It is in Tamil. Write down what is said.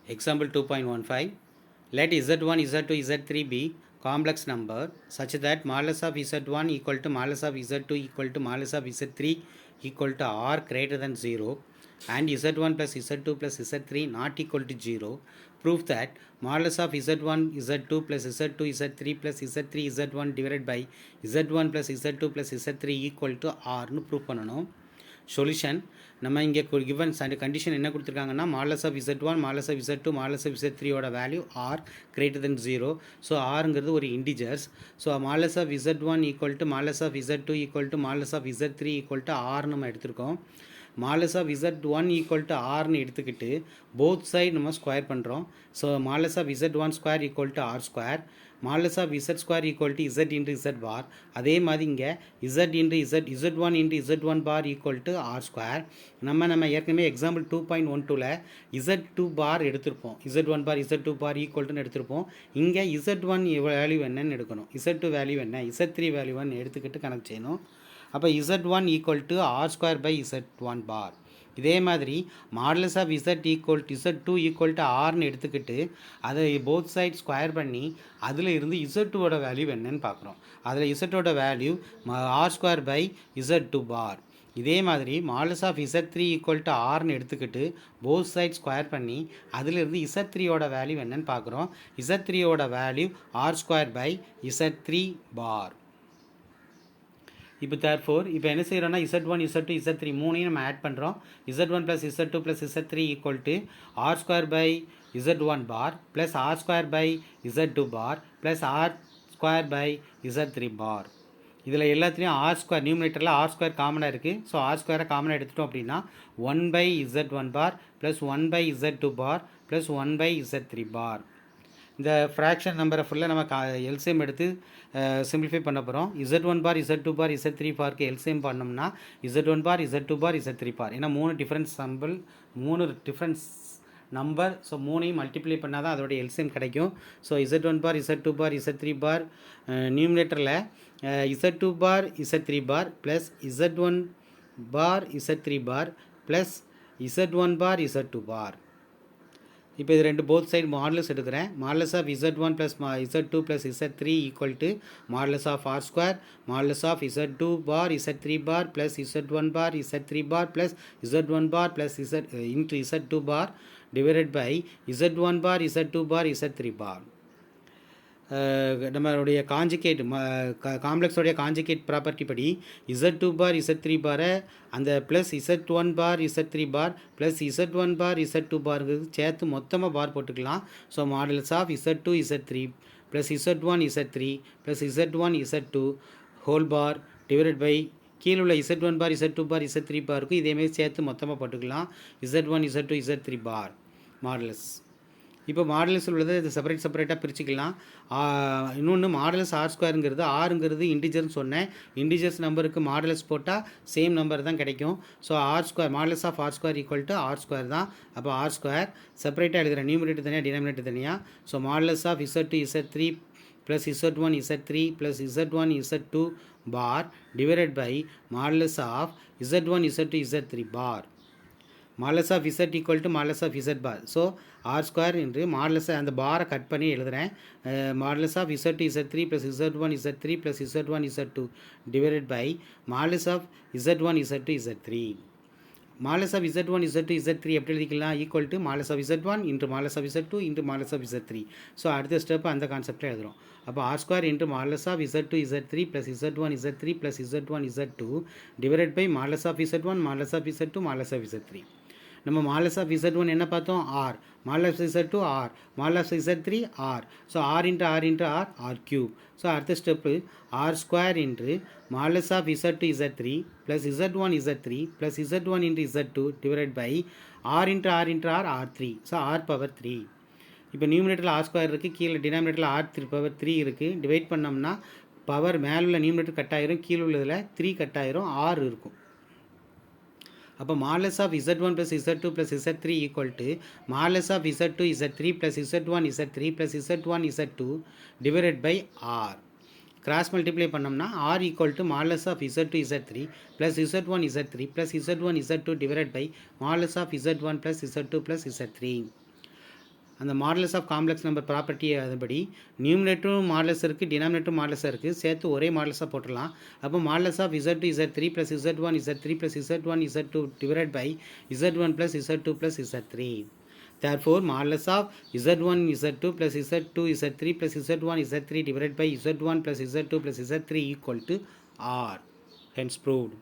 Example 2.15. Let z1, z2, z3 be complex number such that modulus of z1 equal to modulus of z2 equal to modulus of z3 equal to r greater than 0 and z1 plus z2 plus z3 not equal to 0. Prove that modulus of z1, z2 plus z2, z3 plus z3, z1 divided by z1 plus z2 plus z3 equal to r னு prove பண்ணணும். சொல்யூஷன் நம்ம இங்கே கிவன் கண்டிஷன் என்ன கொடுத்துருக்காங்கன்னா modulus of z1 modulus of z2 modulus of z3யோட value are greater than 0. So ஆருங்கிறது ஒரு integers. So modulus of z1 equal to modulus of z2 equal to modulus of z3 equal to r நம்ம எடுத்திருக்கோம். Modulus of z1 equal to ஆர்னு எடுத்துக்கிட்டு போத் சைடு நம்ம ஸ்கொயர் பண்ணுறோம். So modulus of z1 square equal to R square, modulus of z square equal to z into z bar. அதே மாதிரி இங்கே z into z1 into z1 bar equal to R square. நம்ம ஏற்கனவே எக்ஸாம்பிள் 2.12ல் z2 பார் எடுத்திருப்போம். z1 பார் z2 பார் ஈக்குவல்ட்டுன்னு எடுத்திருப்போம். இங்கே z1 வேல்யூ என்னன்னு எடுக்கணும், z2 வேல்யூ என்ன, z3 வேல்யூ என்ன எடுத்துக்கிட்டு கணக்கு செய்யணும். அப்போ z1 equal to R square by z1 bar. இதே மாதிரி modulus of z2 equal to ஆர்னு எடுத்துக்கிட்டு அதை போத் சைட் ஸ்கொயர் பண்ணி அதில் இருந்து z2வோட வேல்யூ என்னன்னு பார்க்குறோம். அதில் z2வோட value r square by z2 bar. இதே மாதிரி modulus of z3 equal to ஆர்னு எடுத்துக்கிட்டு போத் சைட் ஸ்கொயர் பண்ணி அதிலிருந்து z3யோட வேல்யூ என்னன்னு பார்க்குறோம். z3யோட value r square by z3 bar. இப்போ தேர்ஃபோர் இப்போ என்ன செய்கிறோன்னா z1 z2 z3 மூணையும் நம்ம ஆட் பண்ணுறோம். z1 plus z2 plus z3 equal to R square by z1 bar plus R square by z2 bar plus R square by z3 bar. இதில் எல்லாத்துலேயும் ஆர் ஸ்கொயர் நியூமினேட்டரில் ஆர் ஸ்கொயர் காமனாக இருக்குது. ஸோ ஆர் ஸ்கொயரை காமனாக எடுத்துட்டோம் அப்படின்னா 1 by z1 bar plus 1 by z2 bar plus 1 by z3 bar. இந்த ஃப்ராக்ஷன் நம்பரை ஃபுல்லாக நம்ம எல்சிஎம் எடுத்து சிம்பிளிஃபை பண்ண போகிறோம். z1 bar z2 bar z3 பாருக்கு எல்சிஎம் பண்ணோம்னா z1 bar z2 bar z3 bar. ஏன்னா 3 டிஃப்ரென்ஸ் நம்பர். ஸோ மூணையும் மல்டிப்ளை பண்ணால் தான் அதோடைய எல்சிஎம் கிடைக்கும். So z1 bar z2 bar z3 bar நியூமினேட்டரில் z2 bar z3 bar plus z1 bar z3 bar plus z1 bar z2 bar. இப்போ இது ரெண்டு போத் சைடு மாடலஸ் எடுக்கிறேன். Modulus of z1 plus z2 plus z3 equal to modulus of R square modulus of z2 bar z3 bar plus z1 bar z3 bar plus z1 bar plus into z2 bar divided by z1 bar z2 bar z3 bar. நம்மளுடைய காஞ்சிகேட் காம்ப்ளெக்ஸோடைய காஞ்சிகேட் ப்ராப்பர்ட்டி படி z2 பார் z3 பாரை அந்த plus z1 bar z3 bar plus z1 bar z2 பாருங்கிறது சேர்த்து மொத்தமாக பார் போட்டுக்கலாம். So modulus of z2 z3 plus z1 z3 plus z1 z2 whole bar divided by கீழே உள்ள z1 bar z2 bar z3 பாருக்கும் இதேமாரி சேர்த்து மொத்தமாக போட்டுக்கலாம் z1 z2 z3 bar modulus. இப்போ மாடலஸ் உள்ளது இது செப்பரேட்டாக பிரிச்சுக்கலாம். இன்னொன்று மாடலஸ் ஆர் ஸ்கொயருங்கிறது ஆறுங்கிறது இண்டிஜர்னு சொன்னேன். இண்டிஜர்ஸ் நம்பருக்கு மாடலஸ் போட்டால் சேம் நம்பர் தான் கிடைக்கும். So R square modulus of R square equal to R square தான். அப்போ ஆர் ஸ்கொயர் செப்பரேட்டாக எழுதுகிறேன், நியூமரேட்டர் தனியாக டினாமினேட்டர் தனியாக. So modulus of z2 z3 plus z1 z3 plus z1 z2 bar divided by modulus of z1 z2 z3 bar. Modulus of z equal to modulus of z bar. So R square என்று மாடலஸை அந்த பாரை கட் பண்ணி எழுதுகிறேன். Modulus of z2 z3 plus z1 z3 plus z1 z2 divided by modulus of z1 z2 z3. Modulus of z1 z2 z3 எப்படி எழுதிக்கலாம், equal to modulus of z1 into modulus of z2 into modulus of z3. So அடுத்த ஸ்டெப் அந்த கான்செப்டில் எழுதுகிறோம். அப்போ R square into modulus of z2 z3 plus z1 z3 plus z1 z2 divided by modulus of z1 modulus of z2 modulus of z3. நம்ம மாடலஸ் ஆஃப் z1 என்ன பார்த்தோம், R, modulus of z2 R, modulus of z3 R. So R into R into R R cube. ஸோ அடுத்த step R square into modulus of z2 z3 plus z1 z3 plus z1 into z2 divided by R into R into R R 3. So R power 3. இப்போ நியூமினேட்டரில் ஆர் ஸ்கொயர் இருக்குது, கீழே டினாமினேட்டரில் ஆர் பவர் 3 இருக்குது. டிவைட் பண்ணோம்னா பவர் மேலே உள்ள நியூமினேட்டர் கட் ஆயிரும், கீழே உள்ளதில் 3 கட் ஆயிரும், ஆர் இருக்கும். அப்போ modulus of z1 plus z2 plus z3 equal to modulus of z2 z3 plus z1 z3 plus z1 z2 divided by r. Cross multiply பண்ணோம்னா r equal to modulus of z2 z3 plus z1 z3 plus z1 z2 divided by modulus of z1 plus z2 plus z3. அந்த modulus of complex number property அதுபடி நியூமினேட்டரும் மாடலஸ் இருக்குது, டினாமினேட்டரும் மாடலஸாக இருக்குது, சேர்த்து ஒரே மாடலஸாக போட்டுடலாம். அப்போ modulus of Z2 Z3 plus Z1 Z3 plus Z1 Z2 divide by Z1 plus Z2 plus Z3. Therefore, modulus of Z1 Z2 plus Z2 Z3 plus Z1 Z3 divided by Z1 plus Z2 plus Z3 equal to R. Hence proved.